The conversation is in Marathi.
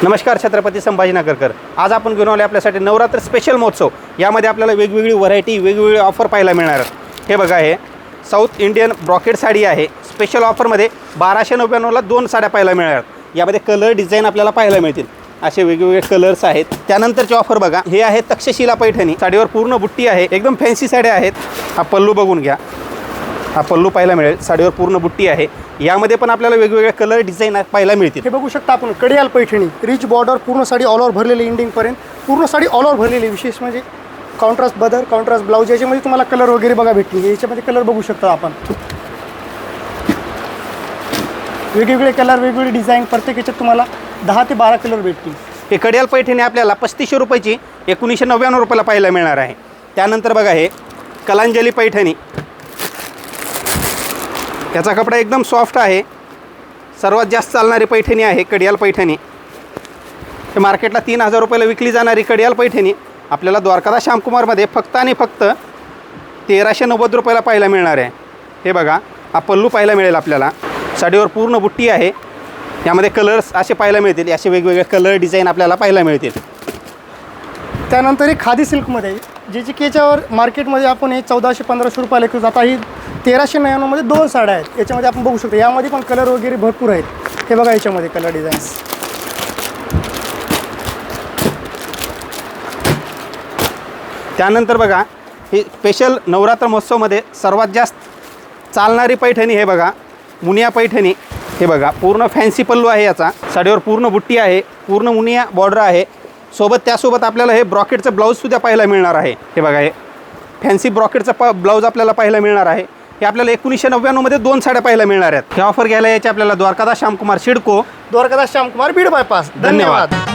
नमस्कार छत्रपती संभाजीनगरकर। आज आपण घेऊन आले आपल्यासाठी नवरात्र स्पेशल महोत्सव। यामध्ये आपल्याला वेगवेगळी व्हरायटी वेगवेगळी ऑफर पाहायला मिळणार आहेत। हे बघा, हे साऊथ इंडियन ब्रॉकेट साडी आहे। स्पेशल ऑफरमध्ये 1299ला 2 साड्या पाहायला मिळणार आहेत। यामध्ये कलर डिझाईन आपल्याला पाहायला मिळतील, असे वेगवेगळे कलर्स आहेत। त्यानंतरची ऑफर बघा, हे आहे तक्षशिला पैठणी। साडीवर पूर्ण बुट्टी आहे, एकदम फॅन्सी साड्या आहेत। हा पल्लू बघून घ्या, हा पल्लू पाहायला मिळेल, साडीवर पूर्ण बुट्टी आहे। यामध्ये पण आपल्याला वेगवेगळे कलर डिझाईन पाहायला मिळतील। हे बघू शकता आपण, कडियाल पैठणी, रिच बॉर्डर, पूर्ण साडी ऑल ओव्हर भरलेली, एंडिंगपर्यंत पूर्ण साडी ऑल ओव्हर भरलेली। विशेष म्हणजे कॉन्ट्रास्ट बदर, कॉन्ट्रास्ट ब्लाऊज, याच्यामध्ये तुम्हाला कलर वगैरे बघा भेटतील। याच्यामध्ये कलर बघू शकता आपण, वेगवेगळे कलर, वेगवेगळे डिझाईन, प्रत्येक याच्यात तुम्हाला 10 ते 12 कलर भेटतील। हे कडियाल पैठणी आपल्याला 3500 रुपयाची 1999 रुपयाला पाहायला मिळणार आहे। त्यानंतर बघा, हे कलांजली पैठणी, याचा कपडा एकदम सॉफ्ट आहे, सर्वात जास्त चालणारी पैठणी आहे कडियाल पैठणी। हे मार्केटला 3000 रुपयाला विकली जाणारी कडियाल पैठणी आपल्याला द्वारकादास श्यामकुमारमध्ये फक्त आणि फक्त 1390 रुपयाला पाहायला मिळणार आहे। हे बघा, हा पल्लू पाहायला मिळेल आपल्याला, साडीवर पूर्ण बुट्टी आहे। यामध्ये कलर्स असे पाहायला मिळतील, असे वेगवेगळे कलर डिझाईन आपल्याला पाहायला मिळतील। त्यानंतर एक खादी सिल्कमध्ये, ज्याची की याच्यावर मार्केटमध्ये आपण हे 1400-1500 रुपयाला विकतो, आता ही 1399मध्ये 2 साड्या आहेत। याच्यामध्ये आपण बघू शकतो, यामध्ये पण कलर वगैरे भरपूर आहेत। हे बघा, याच्यामध्ये कलर डिझाईन्स। त्यानंतर बघा, ही स्पेशल नवरात्र महोत्सवमध्ये सर्वात जास्त चालणारी पैठणी, हे बघा मुनिया पैठणी। हे बघा, पूर्ण फॅन्सी पल्लू आहे याचा, साडीवर पूर्ण बुट्टी आहे, पूर्ण मुनिया बॉर्डर आहे, त्यासोबत आपल्याला हे ब्रॉकेटचं ब्लाऊजसुद्धा पाहायला मिळणार आहे। हे बघा, हे फॅन्सी ब्रॉकेटचा ब्लाऊज आपल्याला पाहायला मिळणार आहे। हे आपल्याला 1999मध्ये 2 साड्या पाहायला मिळणार आहेत। हे ऑफर घ्यायला यायचे आपल्याला द्वारकादास श्यामकुमार सिडको, द्वारकादास श्यामकुमार, बीड बायपास। धन्यवाद।